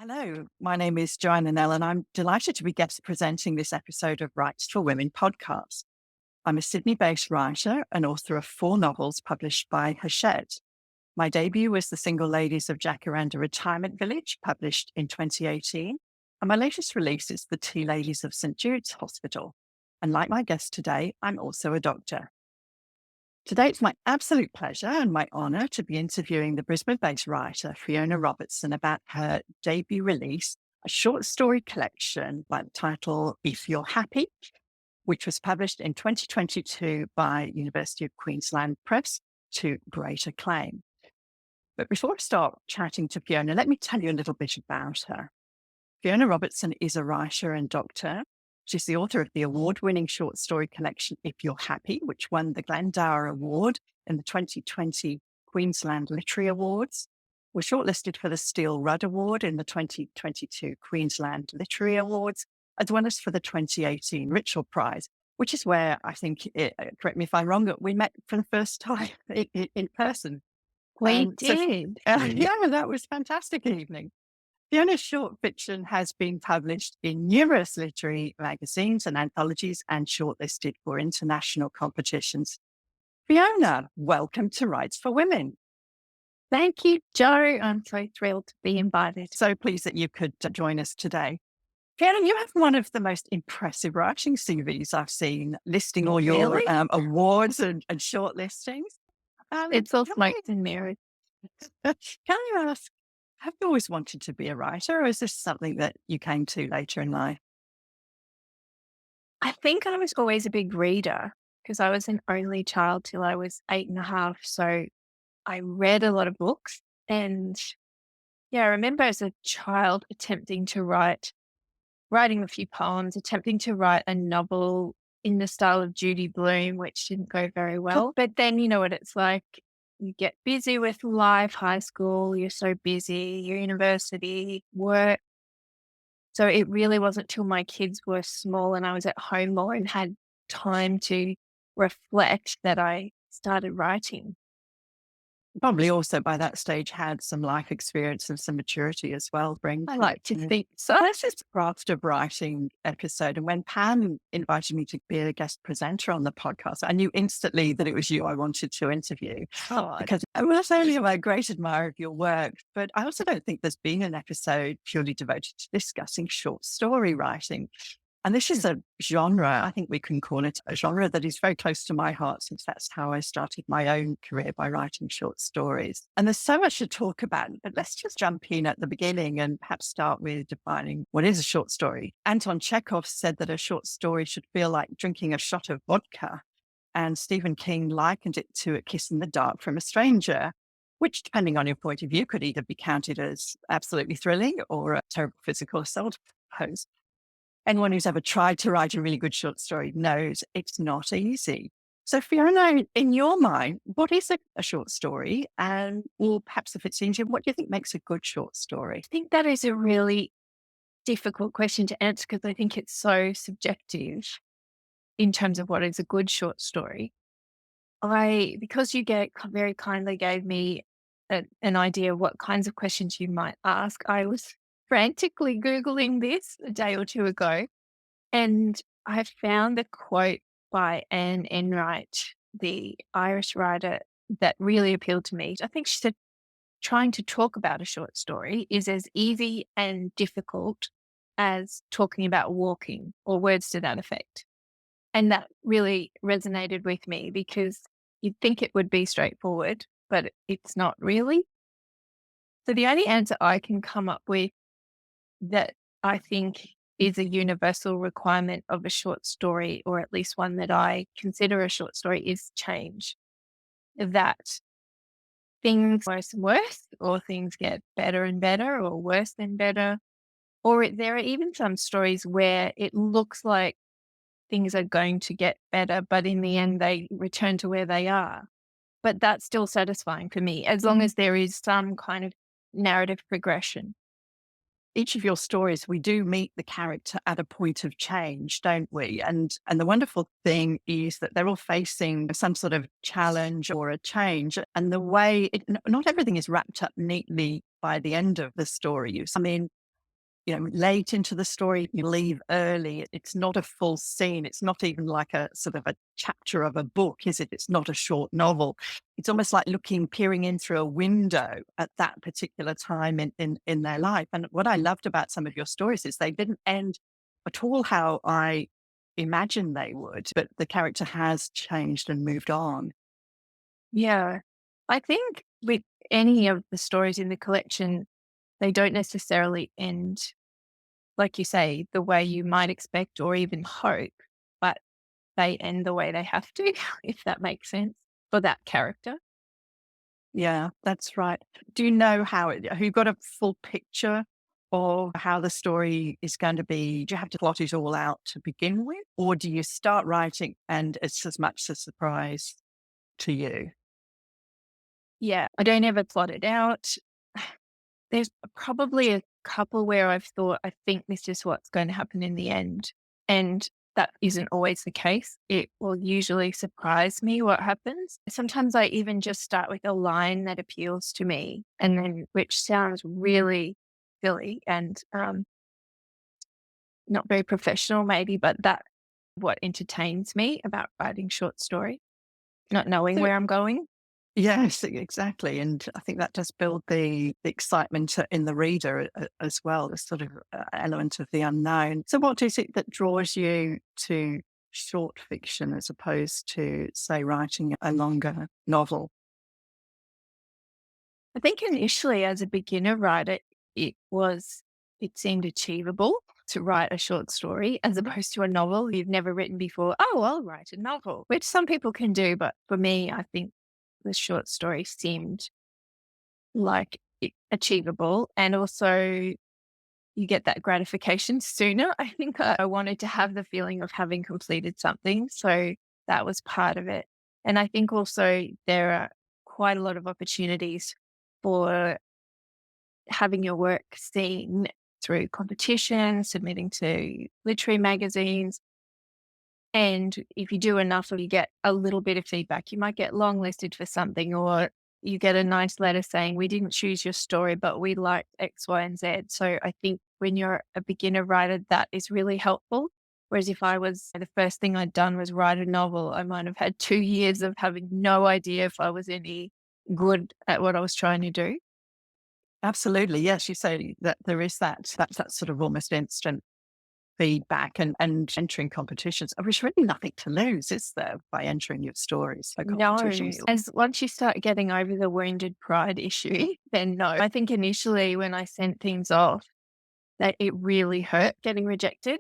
Hello, my name is Joanna Nell, and I'm delighted to be guest presenting this episode of Rights for Women podcast. I'm a Sydney-based writer and author of 4 novels published by Hachette. My debut was The Single Ladies of Jacaranda Retirement Village, published in 2018, and my latest release is The Tea Ladies of St.Jude's Hospital. And like my guest today, I'm also a doctor. Today, it's my absolute pleasure and my honour to be interviewing the Brisbane-based writer Fiona Robertson about her debut release, a short story collection by the title If You're Happy, which was published in 2022 by University of Queensland Press to great acclaim. But before I start chatting to Fiona, let me tell you a little bit about her. Fiona Robertson is a writer and doctor. She's the author of the award-winning short story collection If You're Happy, which won the Glendower Award in the 2020 Queensland Literary Awards, was shortlisted for the Steele Rudd Award in the 2022 Queensland Literary Awards, as well as for the 2018 Richell Prize, which is where I think, correct me if I'm wrong, we met for the first time in person. We did. Yeah, that was a fantastic evening. Fiona's short fiction has been published in numerous literary magazines and anthologies and shortlisted for international competitions. Fiona, welcome to Rights for Women. Thank you, Jo. I'm so thrilled to be invited. So pleased that you could join us today. Fiona, you have one of the most impressive writing CVs I've seen, listing all your Really? awards and shortlistings. It's all Can smoke and mirrors. you ask, have you always wanted to be a writer, or is this something that you came to later in life? I think I was always a big reader because I was an only child till I was 8.5. So I read a lot of books. And I remember as a child attempting to writing a few poems, attempting to write a novel in the style of Judy Blume, which didn't go very well. But then you know what it's like. You get busy with life, high school, you're so busy, your university, work. So it really wasn't till my kids were small and I was at home more and had time to reflect that I started writing. Probably also by that stage had some life experience and some maturity as well. I like to think so. This is the craft of writing episode. And when Pam invited me to be a guest presenter on the podcast, I knew instantly that it was you I wanted to interview. Because I was only a great admirer of your work, but I also don't think there's been an episode purely devoted to discussing short story writing. And this is a genre, I think we can call it a genre that is very close to my heart, since that's how I started my own career, by writing short stories. And there's so much to talk about, but let's just jump in at the beginning and perhaps start with defining what is a short story. Anton Chekhov said that a short story should feel like drinking a shot of vodka. And Stephen King likened it to a kiss in the dark from a stranger, which, depending on your point of view, could either be counted as absolutely thrilling or a terrible physical assault, I suppose. Anyone who's ever tried to write a really good short story knows it's not easy. So Fiona, in your mind, what is a short story? And, or perhaps if it's easier, what do you think makes a good short story? I think that is a really difficult question to answer because I think it's so subjective in terms of what is a good short story. Because you very kindly gave me an idea of what kinds of questions you might ask, I was frantically Googling this a day or two ago, and I found a quote by Anne Enright, the Irish writer, that really appealed to me. I think she said, trying to talk about a short story is as easy and difficult as talking about walking, or words to that effect. And that really resonated with me because you'd think it would be straightforward, but it's not really. So the only answer I can come up with that I think is a universal requirement of a short story, or at least one that I consider a short story, is change. That things worse and worse, or things get better and better, or worse than better. Or there are even some stories where it looks like things are going to get better, but in the end they return to where they are. But that's still satisfying for me, as long as there is some kind of narrative progression. Each of your stories, we do meet the character at a point of change, don't we? And the wonderful thing is that they're all facing some sort of challenge or a change. And the way not everything is wrapped up neatly by the end of the story. I mean, late into the story, you leave early. It's not a full scene. It's not even like a sort of a chapter of a book, is it? It's not a short novel. It's almost like peering in through a window at that particular time in their life. And what I loved about some of your stories is they didn't end at all how I imagined they would, but the character has changed and moved on. Yeah. I think with any of the stories in the collection, they don't necessarily end, like you say, the way you might expect or even hope, but they end the way they have to, if that makes sense, for that character. Yeah, that's right. Do you know have you got a full picture of how the story is going to be? Do you have to plot it all out to begin with? Or do you start writing and it's as much a surprise to you? Yeah, I don't ever plot it out. There's probably a couple where I've thought, I think this is what's going to happen in the end. And that isn't always the case. It will usually surprise me what happens. Sometimes I even just start with a line that appeals to me, and then which sounds really silly and not very professional, maybe, but that what entertains me about writing short story, not knowing So, where I'm going. yes, exactly. And I think that does build the excitement in the reader as well, the sort of element of the unknown. So, what is it that draws you to short fiction as opposed to, say, writing a longer novel? I think initially as a beginner writer, it seemed achievable to write a short story as opposed to a novel you've never written before. Oh, I'll write a novel, which some people can do. But for me, I think the short story seemed like achievable. And also you get that gratification sooner. I think I wanted to have the feeling of having completed something. So that was part of it. And I think also there are quite a lot of opportunities for having your work seen through competition, submitting to literary magazines. And if you do enough or you get a little bit of feedback, you might get longlisted for something, or you get a nice letter saying, we didn't choose your story, but we liked X, Y, and Z. So I think when you're a beginner writer, that is really helpful. Whereas if the first thing I'd done was write a novel, I might have had 2 years of having no idea if I was any good at what I was trying to do. Absolutely. Yes, you say that there is that sort of almost instant feedback and entering competitions. There's really nothing to lose, is there, by entering your stories for No, competitions? as once you start getting over the wounded pride issue, then no. I think initially when I sent things off, that it really hurt getting rejected.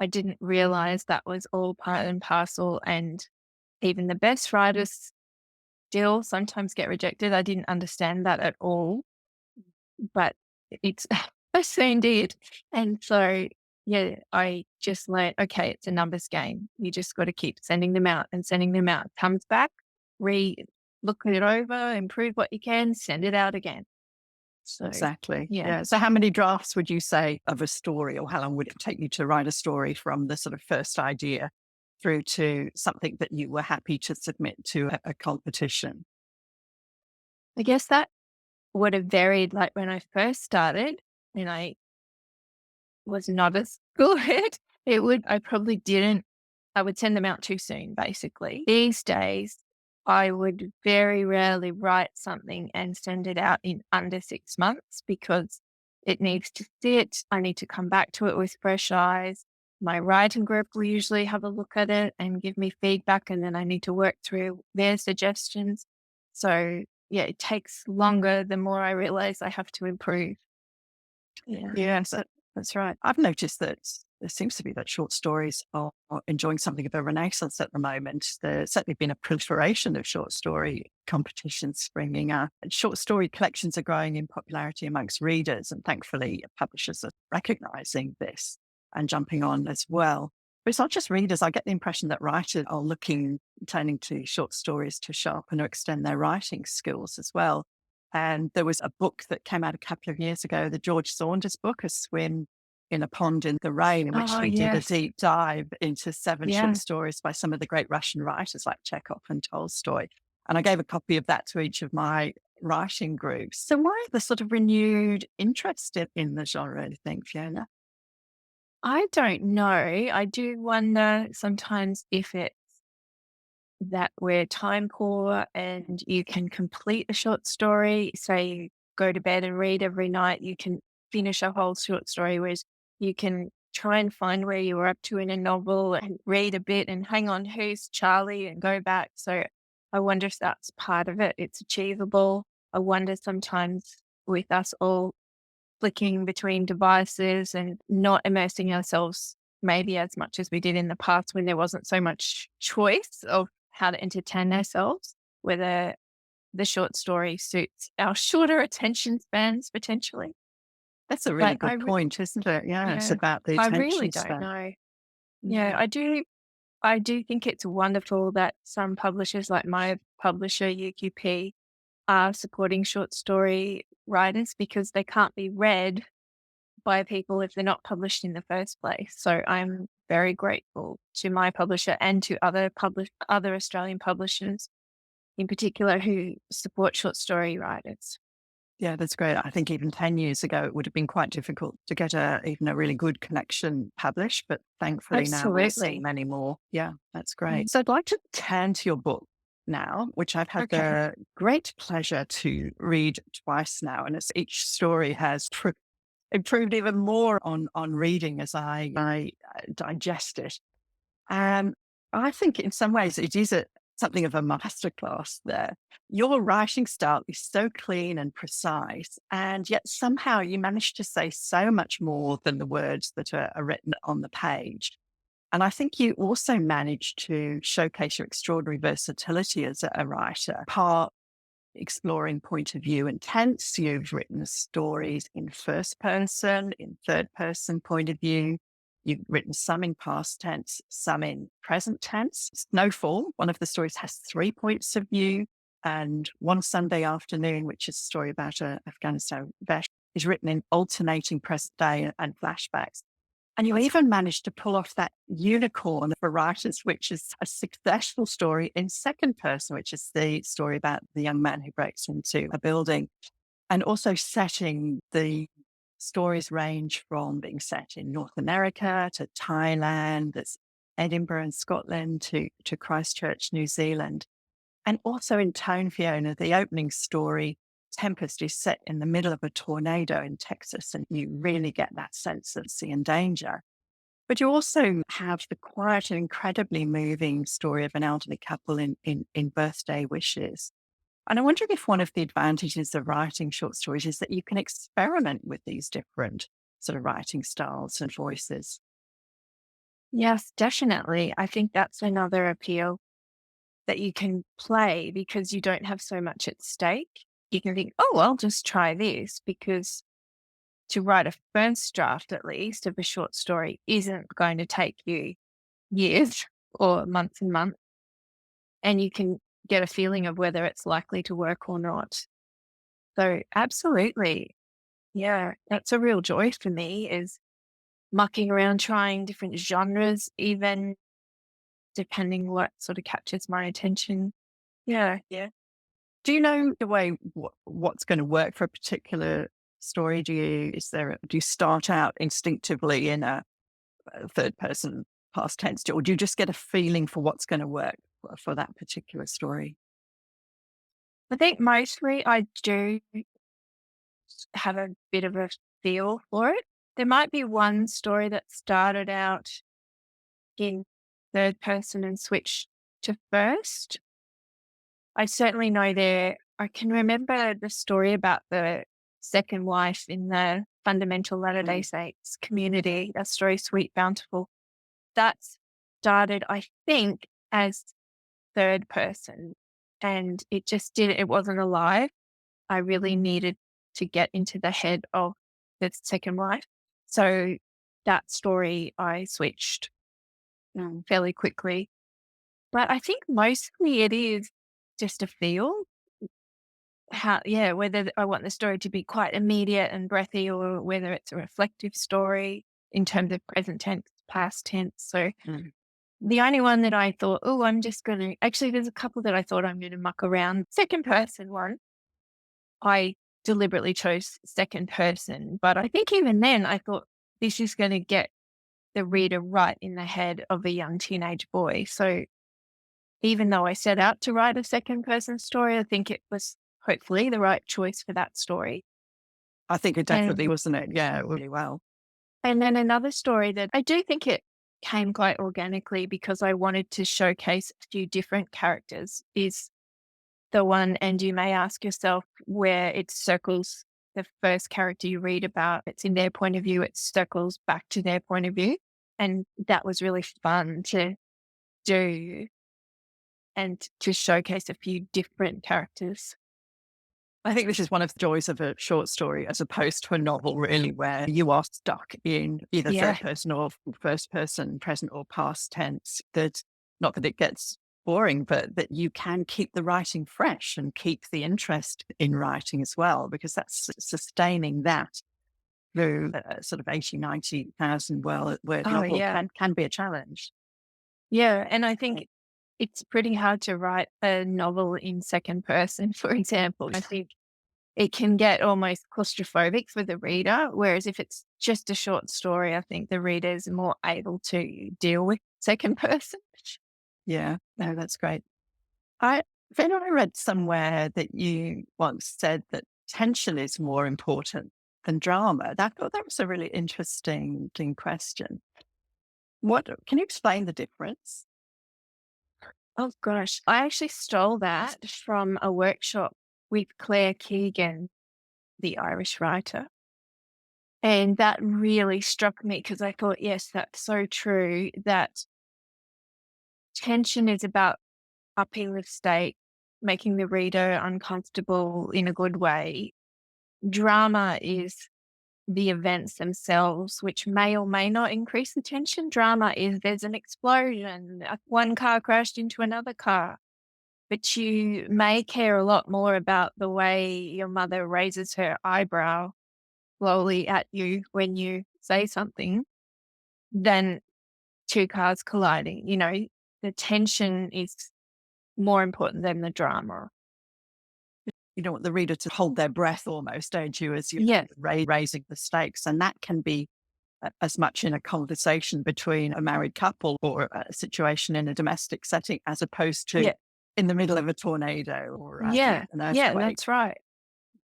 I didn't realize that was all part and parcel, and even the best writers still sometimes get rejected. I didn't understand that at all, but it's I soon did. And so, yeah, I just learned, okay, it's a numbers game. You just got to keep sending them out and sending them out. Comes back, look it over, improve what you can, send it out again. So, Exactly. yeah. Yeah. So how many drafts would you say of a story, or how long would it take you to write a story from the sort of first idea through to something that you were happy to submit to a competition? I guess that would have varied. Like when I first started and I was not as good, I probably didn't, I would send them out too soon, basically. These days, I would very rarely write something and send it out in under 6 months because it needs to sit. I need to come back to it with fresh eyes. My writing group will usually have a look at it and give me feedback, and then I need to work through their suggestions. So, yeah, it takes longer the more I realize I have to improve. Yeah, Yes, that's right. I've noticed that there seems to be that short stories are enjoying something of a renaissance at the moment. There's certainly been a proliferation of short story competitions springing up. And short story collections are growing in popularity amongst readers, and thankfully, publishers are recognizing this and jumping on as well. But it's not just readers. I get the impression that writers are turning to short stories to sharpen or extend their writing skills as well. And there was a book that came out a couple of years ago, the George Saunders book, A Swim in a Pond in the Rain, in which oh, he did a yes. deep dive into seven Yeah. short stories by some of the great Russian writers like Chekhov and Tolstoy. And I gave a copy of that to each of my writing groups. So why the sort of renewed interest in the genre, do you think, Fiona? I don't know. I do wonder sometimes if it's that we're time poor and you can complete a short story. Say you go to bed and read every night, you can finish a whole short story, whereas you can try and find where you were up to in a novel and read a bit and hang on, who's Charlie, and go back. So I wonder if that's part of it. It's achievable. I wonder sometimes with us all flicking between devices and not immersing ourselves maybe as much as we did in the past when there wasn't so much choice of how to entertain ourselves, whether the short story suits our shorter attention spans potentially. That's a really But good point, isn't it? Yeah, it's yeah, about the I really attention don't span. know. Yeah, Mm. I do think it's wonderful that some publishers like my publisher, UQP, are supporting short story writers because they can't be read by people if they're not published in the first place. So I'm very grateful to my publisher and to other Australian publishers in particular who support short story writers. Yeah, that's great. I think even 10 years ago, it would have been quite difficult to get even a really good collection published, but thankfully now we're seeing Absolutely. many more. Yeah, that's great. Mm. So I'd like to turn to your book now, which I've had Okay. the great pleasure to read twice now. And it's, each story has improved even more on reading as I digest it. And I think in some ways it is something of a masterclass there. Your writing style is so clean and precise, and yet somehow you manage to say so much more than the words that are written on the page. And I think you also manage to showcase your extraordinary versatility as a writer, part exploring point of view and tense. You've written stories in first person, in third person point of view. You've written some in past tense, some in present tense. Snowfall, one of the stories, has 3 points of view. And One Sunday Afternoon, which is a story about an Afghanistan vet, is written in alternating present day and flashbacks. And you even managed to pull off that unicorn for writers, which is a successful story in second person, which is the story about the young man who breaks into a building. And also setting the stories range from being set in North America to Thailand, there's Edinburgh and Scotland to Christchurch, New Zealand. And also in tone, Fiona, the opening story, Tempest, is set in the middle of a tornado in Texas, and you really get that sense of sea and danger. But you also have the quiet and incredibly moving story of an elderly couple in Birthday Wishes. And I'm wondering if one of the advantages of writing short stories is that you can experiment with these different sort of writing styles and voices. Yes, definitely. I think that's another appeal that you can play because you don't have so much at stake. You can think, oh, I'll just try this because to write a first draft, at least, of a short story isn't going to take you years or months and months. And you can get a feeling of whether it's likely to work or not. So, absolutely. Yeah, that's a real joy for me is mucking around, trying different genres, even depending what sort of captures my attention. Yeah, yeah. Do you know the way what's going to work for a particular story? Do you start out instinctively in a third person past tense, or do you just get a feeling for what's going to work for that particular story? I think mostly I do have a bit of a feel for it. There might be one story that started out in third person and switched to first. I certainly know I can remember the story about the second wife in the fundamental Latter-day Mm. Saints community, that story, Sweet Bountiful. That started, I think, as third person and it wasn't alive. I really needed to get into the head of the second wife. So that story I switched fairly quickly. But I think mostly it is just a feel. Whether I want the story to be quite immediate and breathy or whether it's a reflective story in terms of present tense, past tense. So Mm. the only one that I thought, oh, I'm just going to, actually, there's a couple that I thought I'm going to muck around. Second person one. I deliberately chose second person. But I think even then I thought this is going to get the reader right in the head of a young teenage boy. So even though I set out to write a second person story, I think it was hopefully the right choice for that story. I think it And definitely wasn't it. Yeah, really well. and then another story that I do think it came quite organically because I wanted to showcase a few different characters is the one, and you may ask yourself where it circles the first character you read about. It's in their point of view, it circles back to their point of view. And that was really fun to do and to showcase a few different characters. I think this is one of the joys of a short story as opposed to a novel, really, where you are stuck in either Yeah. third person or first person, present or past tense. That not that it gets boring, but that you can keep the writing fresh and keep the interest in writing as well, because that's sustaining that through a sort of 80, 90,000 word Oh, novel yeah. can be a challenge. Yeah. And I think it's pretty hard to write a novel in second person, for example. I think it can get almost claustrophobic for the reader. Whereas if it's just a short story, I think the reader is more able to deal with second person. Yeah, no, that's great. I then I read somewhere that you once said that tension is more important than drama. I thought that was a really interesting question. What can you explain the difference? Oh gosh, I actually stole that from a workshop with Claire Keegan, the Irish writer. And that really struck me because I thought, yes, that's so true that tension is about upping the stake, making the reader uncomfortable in a good way. Drama is the events themselves, which may or may not increase the tension. Drama is there's an explosion, one car crashed into another car, but you may care a lot more about the way your mother raises her eyebrow slowly at you when you say something than two cars colliding. You know, the tension is more important than the drama. You don't want the reader to hold their breath almost, don't you, as you're Yes. raising the stakes. And that can be as much in a conversation between a married couple or a situation in a domestic setting, as opposed to Yeah. in the middle of a tornado or Yeah. an Yeah, earthquake. that's right.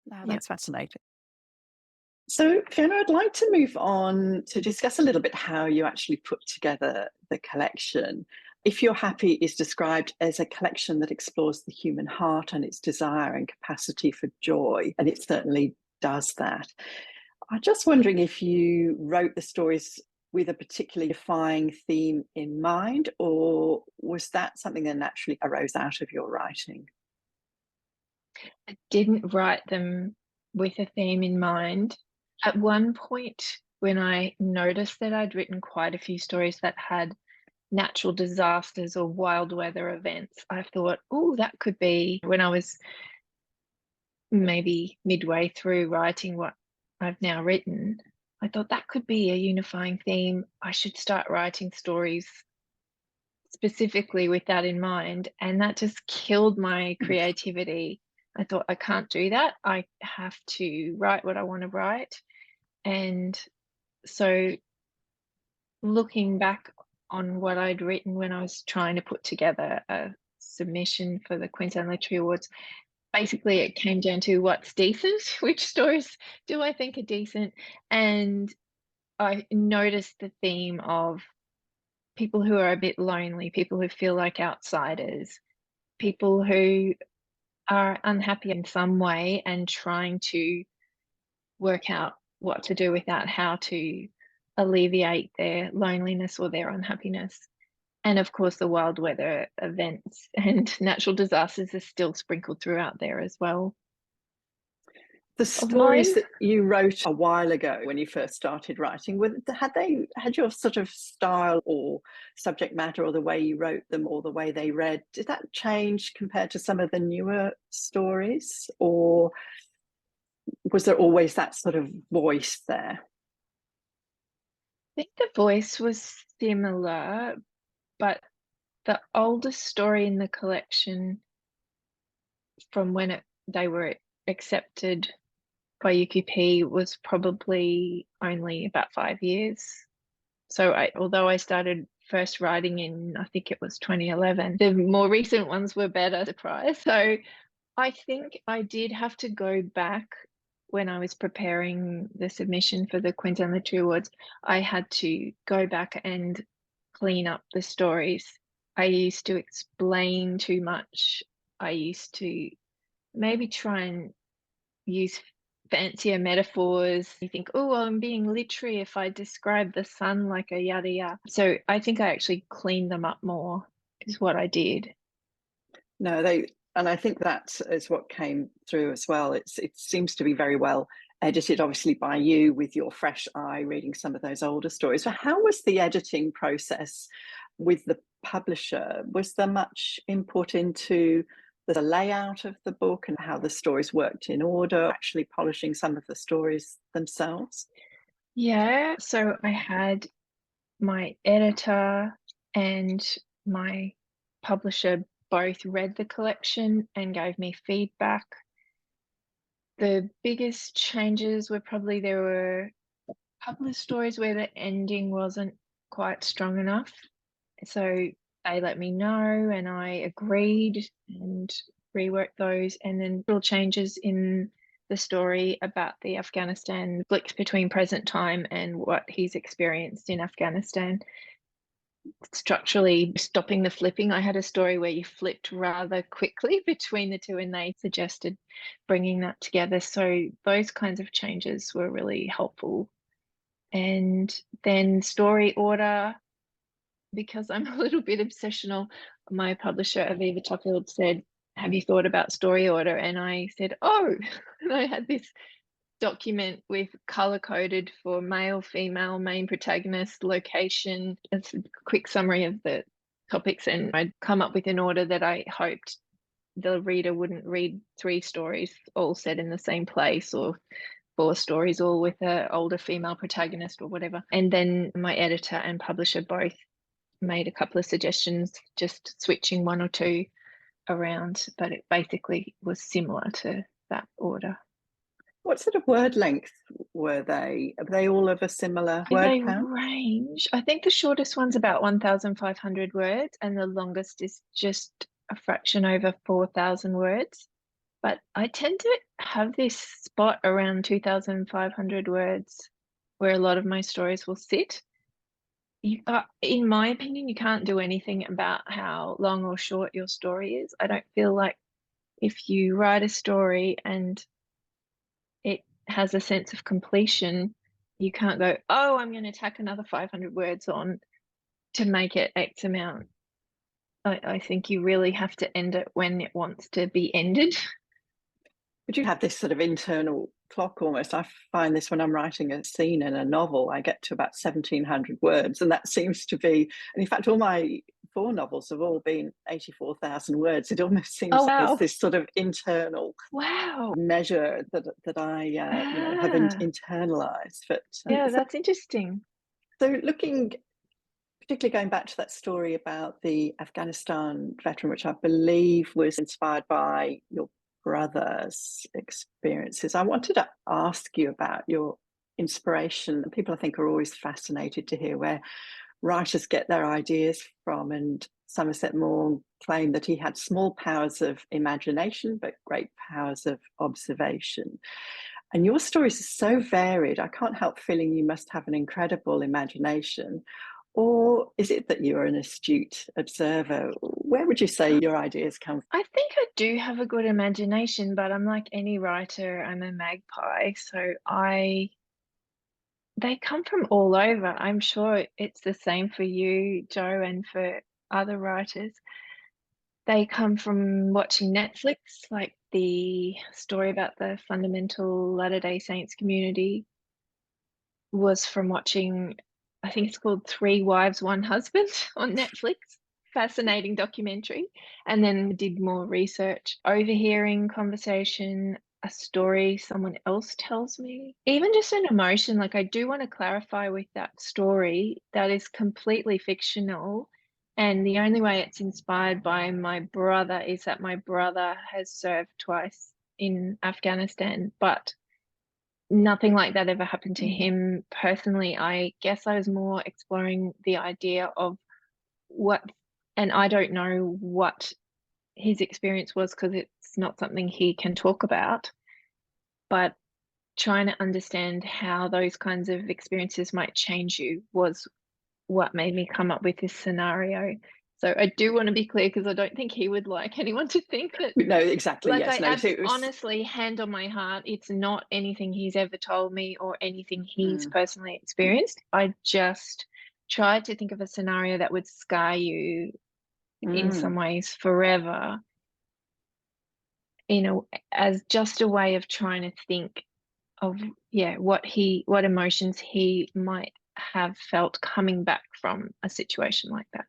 No, Yeah. that's fascinating. So, Fiona, I'd like to move on to discuss a little bit how you actually put together the collection. If You're Happy is described as a collection that explores the human heart and its desire and capacity for joy, and it certainly does that. I'm just wondering if you wrote the stories with a particularly defining theme in mind, or was that something that naturally arose out of your writing? I didn't write them with a theme in mind. At one point, when I noticed that I'd written quite a few stories that had natural disasters or wild weather events, I thought, oh, that could be when I was maybe midway through writing what I've now written. I thought that could be a unifying theme. I should start writing stories specifically with that in mind. And that just killed my creativity. I thought, I can't do that. I have to write what I want to write. And so, looking back on what I'd written when I was trying to put together a submission for the Queensland Literary Awards, basically it came down to what's decent, which stories do I think are decent. And I noticed the theme of people who are a bit lonely, people who feel like outsiders, people who are unhappy in some way and trying to work out what to do with that, how to alleviate their loneliness or their unhappiness. And of course, the wild weather events and natural disasters are still sprinkled throughout there as well. The Of mine, stories that you wrote a while ago when you first started writing, had your sort of style or subject matter or the way you wrote them or the way they read, did that change compared to some of the newer stories? Or was there always that sort of voice there? I think the voice was similar, but the oldest story in the collection from when they were accepted by UQP was probably only about 5 years. So although I started first writing in, I think it was 2011, the more recent ones were better, surprise. So I think I did have to go back when I was preparing the submission for the Queensland Literary Awards. I had to go back and clean up the stories. I used to explain too much. I used to maybe try and use fancier metaphors. You think, oh, well, I'm being literary if I describe the sun like a yada yada. So I think I actually cleaned them up more, is what I did. No, and I think that is what came through as well. It seems to be very well edited, obviously by you with your fresh eye reading some of those older stories. But how was the editing process with the publisher? Was there much input into the layout of the book and how the stories worked in order, actually polishing some of the stories themselves? Yeah, so I had my editor and my publisher both read the collection and gave me feedback. The biggest changes were probably there were a couple of stories where the ending wasn't quite strong enough. So they let me know and I agreed and reworked those. And then little changes in the story about the Afghanistan flicks between present time and what he's experienced in Afghanistan. Structurally stopping the flipping. I had a story where you flipped rather quickly between the two and they suggested bringing that together. So those kinds of changes were really helpful. And then story order, because I'm a little bit obsessional, my publisher Aviva Tuffield said, have you thought about story order? And I said, oh, and I had this document with color coded for male, female, main protagonist, location, a quick summary of the topics, and I'd come up with an order that I hoped the reader wouldn't read 3 stories all set in the same place or 4 stories all with an older female protagonist or whatever. And then my editor and publisher both made a couple of suggestions, just switching 1 or 2 around, but it basically was similar to that order. What sort of word length were they? Are they all of a similar word They count? range. I think the shortest one's about 1,500 words, and the longest is just a fraction over 4,000 words. But I tend to have this spot around 2,500 words where a lot of my stories will sit. In my opinion, you can't do anything about how long or short your story is. I don't feel like if you write a story and it has a sense of completion, you can't go, oh, I'm going to tack another 500 words on to make it X amount. I think you really have to end it when it wants to be ended. But you have this sort of internal clock almost. I find this when I'm writing a scene in a novel, I get to about 1,700 words. And that seems to be, and in fact, all my 4 novels have all been 84,000 words. It almost seems Oh, like wow. it's this sort of internal measure that I have internalized. But yeah, that's interesting. so looking, particularly going back to that story about the Afghanistan veteran, which I believe was inspired by your brother's experiences, I wanted to ask you about your inspiration. People, I think, are always fascinated to hear where writers get their ideas from. And Somerset Maugham claimed that he had small powers of imagination, but great powers of observation. And your stories are so varied, I can't help feeling you must have an incredible imagination. Or is it that you're an astute observer? Where would you say your ideas come from? I think I do have a good imagination, but I'm like any writer, I'm a magpie. So they come from all over. I'm sure it's the same for you, Joe, and for other writers. They come from watching Netflix, like the story about the fundamental Latter-day Saints community was from watching, I think it's called 3 Wives, 1 Husband on Netflix. Fascinating documentary. And then did more research, overhearing conversation, a story someone else tells me, even just an emotion. Like, I do want to clarify with that story that is completely fictional. And the only way it's inspired by my brother is that my brother has served twice in Afghanistan, but nothing like that ever happened to him personally. I guess I was more exploring the idea of what, and I don't know what his experience was because it's not something he can talk about, but trying to understand how those kinds of experiences might change you was what made me come up with this scenario. So I do want to be clear because I don't think he would like anyone to think that. No, exactly. Like, Yes, no. So it was, honestly, hand on my heart, it's not anything he's ever told me or anything he's mm, personally experienced. I just tried to think of a scenario that would scar you in some ways forever, as just a way of trying to think of, what emotions he might have felt coming back from a situation like that.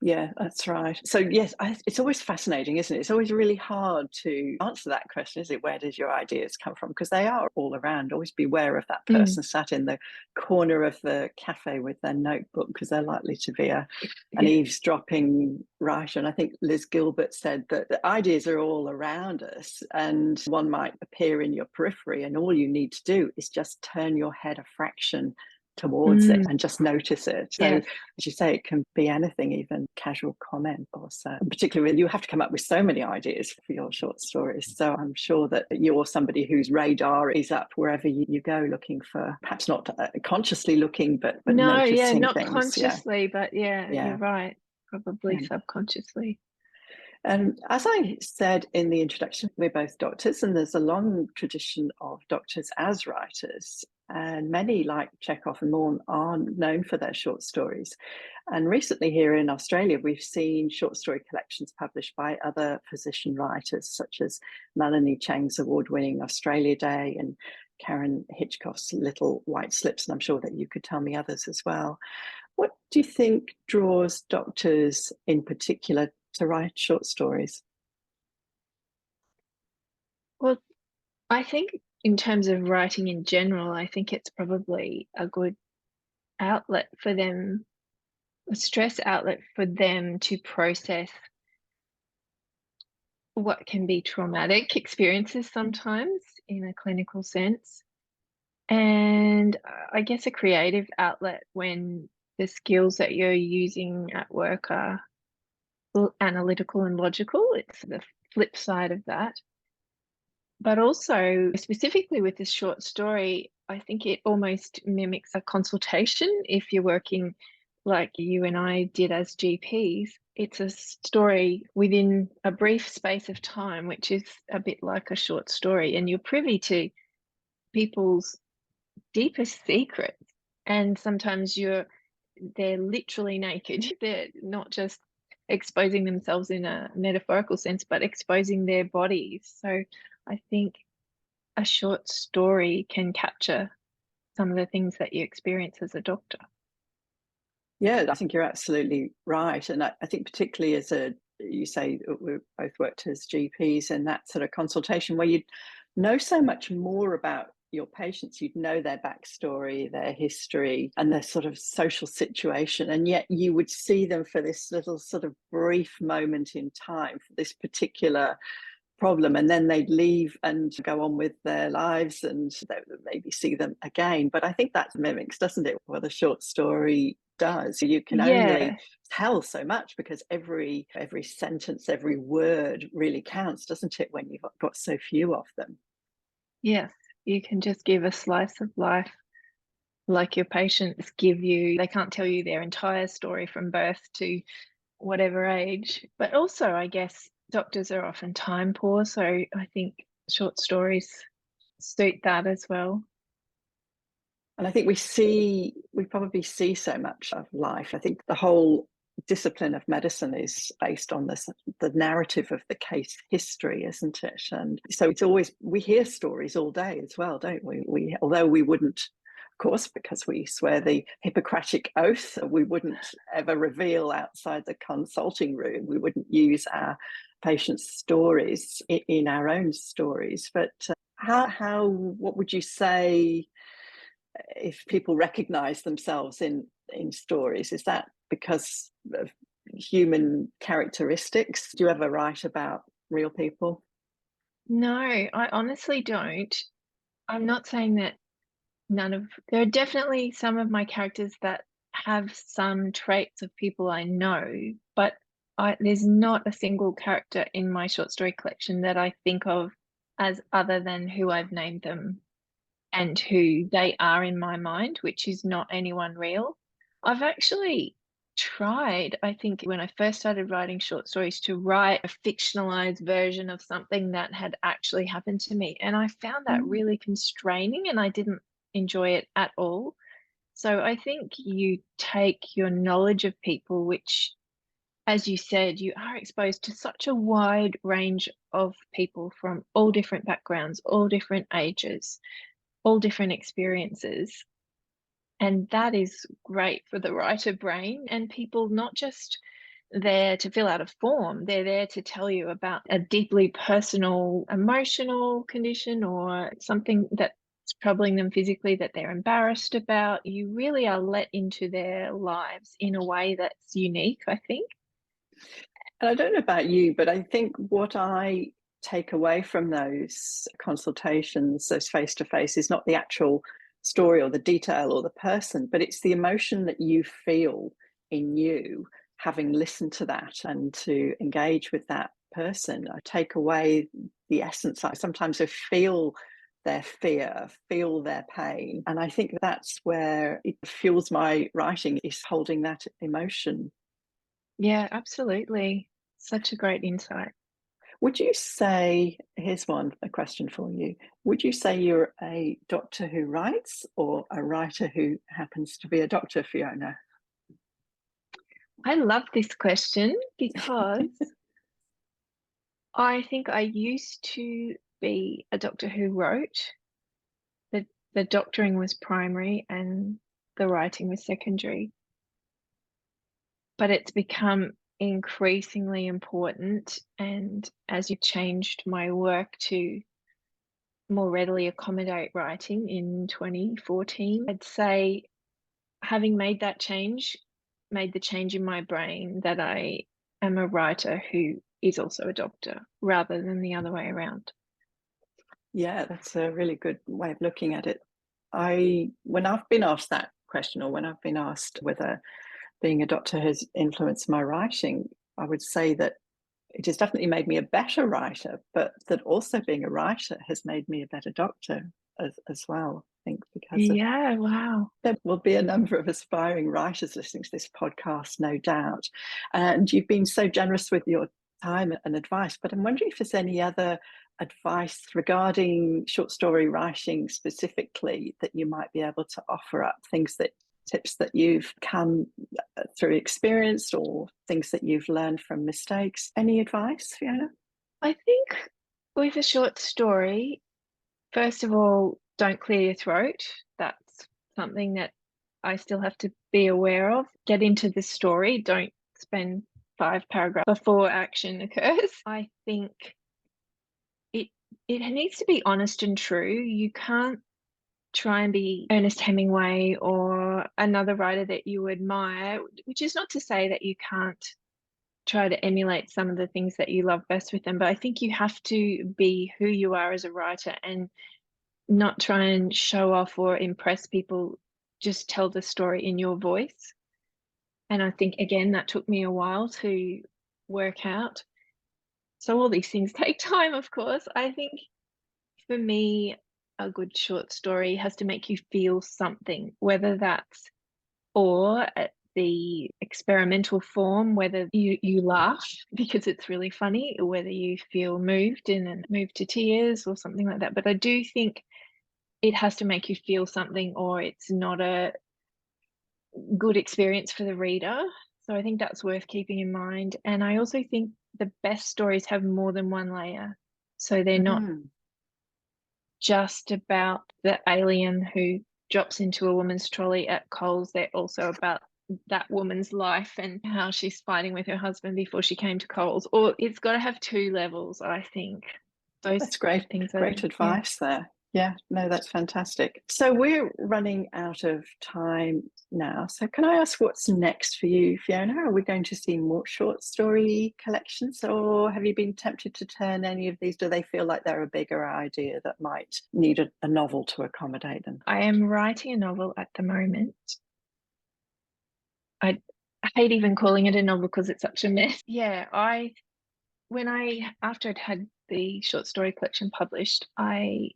yeah, that's right. So yes, it's always fascinating, isn't it? It's always really hard to answer that question, is it? Where does your ideas come from? Because they are all around. Always beware of that person sat in the corner of the cafe with their notebook, because they're likely to be an Yeah. eavesdropping writer. And I think Liz Gilbert said that the ideas are all around us, and one might appear in your periphery, and all you need to do is just turn your head a fraction towards it and just notice it. So Yes. as you say, it can be anything, even casual comment or so. Particularly when you have to come up with so many ideas for your short stories. So I'm sure that you're somebody whose radar is up wherever you go, looking for, perhaps not consciously looking, but No, noticing not things. consciously, but Yeah. you're right. Probably subconsciously. And as I said in the introduction, we're both doctors, and there's a long tradition of doctors as writers. And many, like Chekhov and Morn, are known for their short stories. And recently here in Australia, we've seen short story collections published by other physician writers, such as Melanie Chang's award-winning Australia Day and Karen Hitchcock's Little White Slips. And I'm sure that you could tell me others as well. What do you think draws doctors in particular to write short stories? Well, I think in terms of writing in general, I think it's probably a good outlet for them, a stress outlet for them to process what can be traumatic experiences sometimes in a clinical sense. And I guess a creative outlet when the skills that you're using at work are analytical and logical. It's the flip side of that. But also, specifically with this short story, I think it almost mimics a consultation if you're working like you and I did as GPs. It's a story within a brief space of time, which is a bit like a short story, and you're privy to people's deepest secrets. And sometimes they're literally naked. They're not just exposing themselves in a metaphorical sense, but exposing their bodies. So I think a short story can capture some of the things that you experience as a doctor. Yeah, I think you're absolutely right. And I think particularly you say we both worked as GPs, and that sort of consultation where you know so much more about your patients, you'd know their backstory, their history, and their sort of social situation. And yet you would see them for this little sort of brief moment in time for this particular problem, and then they'd leave and go on with their lives, and they would maybe see them again. But I think that mimics, doesn't it, what a short story does? You can only Yeah, tell so much because every sentence, every word really counts, doesn't it, when you've got so few of them? yes. You can just give a slice of life like your patients give you. They can't tell you their entire story from birth to whatever age. But also, I guess doctors are often time poor, so I think short stories suit that as well. And I think we probably see so much of life. I think the whole discipline of medicine is based on the narrative of the case history, isn't it? And so it's always, we hear stories all day as well, don't we? Although we wouldn't, of course, because we swear the Hippocratic Oath, we wouldn't ever reveal outside the consulting room. We wouldn't use our patients' stories in our own stories. But what would you say if people recognize themselves in stories? Is that because of human characteristics? Do you ever write about real people? No, I honestly don't. I'm not saying that there are definitely some of my characters that have some traits of people I know, but there's not a single character in my short story collection that I think of as other than who I've named them and who they are in my mind, which is not anyone real. I've actually tried, I think, when I first started writing short stories, to write a fictionalized version of something that had actually happened to me. And I found that Mm. really constraining and I didn't enjoy it at all. So I think you take your knowledge of people, which, as you said, you are exposed to such a wide range of people from all different backgrounds, all different ages, all different experiences. And that is great for the writer brain, and people not just there to fill out a form, they're there to tell you about a deeply personal emotional condition or something that's troubling them physically that they're embarrassed about. You really are let into their lives in a way that's unique, I think. And I don't know about you, but I think what I take away from those consultations, those face to face, is not the actual story or the detail or the person, but it's the emotion that you feel in you having listened to that and to engage with that person. I take away the essence. Sometimes I feel their fear, feel their pain. And I think that's where it fuels my writing, is holding that emotion. Yeah, absolutely. Such a great insight. Would you say, here's a question for you. Would you say you're a doctor who writes or a writer who happens to be a doctor, Fiona? I love this question because I think I used to be a doctor who wrote. The doctoring was primary and the writing was secondary. But it's become increasingly important. And as you changed my work to more readily accommodate writing in 2014, I'd say having made that change, made the change in my brain that I am a writer who is also a doctor rather than the other way around. Yeah, that's a really good way of looking at it. When I've been asked that question, or when I've been asked whether being a doctor has influenced my writing, I would say that it has definitely made me a better writer, but that also being a writer has made me a better doctor as well, I think, because of Yeah, wow. there will be a number of aspiring writers listening to this podcast, no doubt. And you've been so generous with your time and advice, but I'm wondering if there's any other advice regarding short story writing specifically that you might be able to offer up, tips that you've come through experience or things that you've learned from mistakes. Any advice, Fiona? I think with a short story, first of all, don't clear your throat. That's something that I still have to be aware of. Get into the story. Don't spend 5 paragraphs before action occurs. I think it it needs to be honest and true. You can't try and be Ernest Hemingway or another writer that you admire, which is not to say that you can't try to emulate some of the things that you love best with them, but I think you have to be who you are as a writer and not try and show off or impress people, just tell the story in your voice. And I think, again, that took me a while to work out. So all these things take time, of course. I think for me, a good short story has to make you feel something, whether that's or at the experimental form, whether you laugh because it's really funny, or whether you feel moved and moved to tears or something like that. But I do think it has to make you feel something or it's not a good experience for the reader. So I think that's worth keeping in mind. And I also think the best stories have more than one layer. So they're not Mm. just about the alien who drops into a woman's trolley at Coles. They're also about that woman's life and how she's fighting with her husband before she came to Coles. Or it's got to have 2 levels, I think. Those That's great. things are, Great yeah. advice there. Yeah, no, that's fantastic. So we're running out of time now. So can I ask what's next for you, Fiona? Are we going to see more short story collections, or have you been tempted to turn any of these? Do they feel like they're a bigger idea that might need a novel to accommodate them? I am writing a novel at the moment. I hate even calling it a novel because it's such a mess. Yeah, after I'd had the short story collection published, I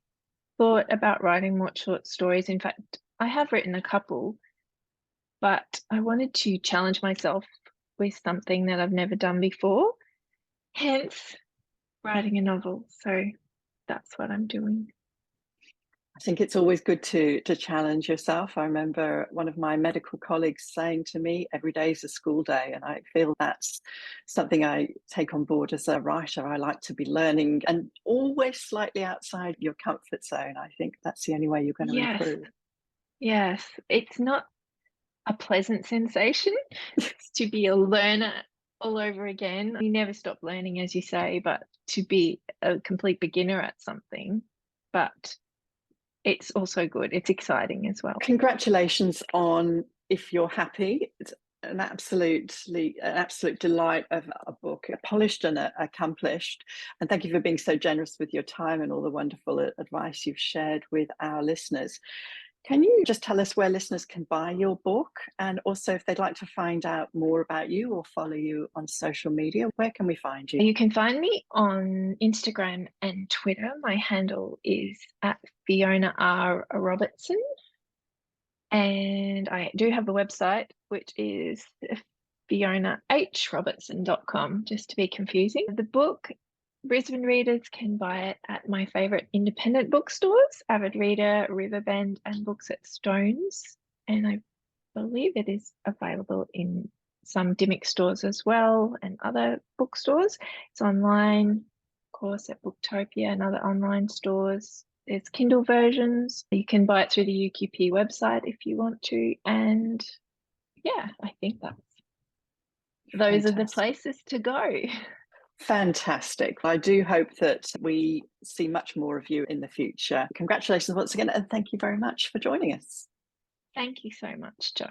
thought about writing more short stories. In fact, I have written a couple, but I wanted to challenge myself with something that I've never done before, hence writing a novel. So that's what I'm doing. I think it's always good to challenge yourself. I remember one of my medical colleagues saying to me, every day is a school day. And I feel that's something I take on board as a writer. I like to be learning and always slightly outside your comfort zone. I think that's the only way you're going to Yes, improve. yes. It's not a pleasant sensation to be a learner all over again. You never stop learning, as you say, but to be a complete beginner at something, but it's also good. It's exciting as well. Congratulations on If You're Happy. It's an absolute delight of a book, polished and accomplished. And thank you for being so generous with your time and all the wonderful advice you've shared with our listeners. Can you just tell us where listeners can buy your book? And also, if they'd like to find out more about you or follow you on social media, where can we find you? You can find me on Instagram and Twitter. My handle is at Fiona Robertson. And I do have a website, which is FionaHRobertson.com, just to be confusing. The book, Brisbane readers can buy it at my favourite independent bookstores, Avid Reader, Riverbend, and Books at Stones. And I believe it is available in some Dimmick stores as well and other bookstores. It's online, of course, at Booktopia and other online stores. There's Kindle versions. You can buy it through the UQP website if you want to. And yeah, I think those are the places to go. Fantastic. I do hope that we see much more of you in the future. Congratulations once again, and thank you very much for joining us. Thank you so much, Jo.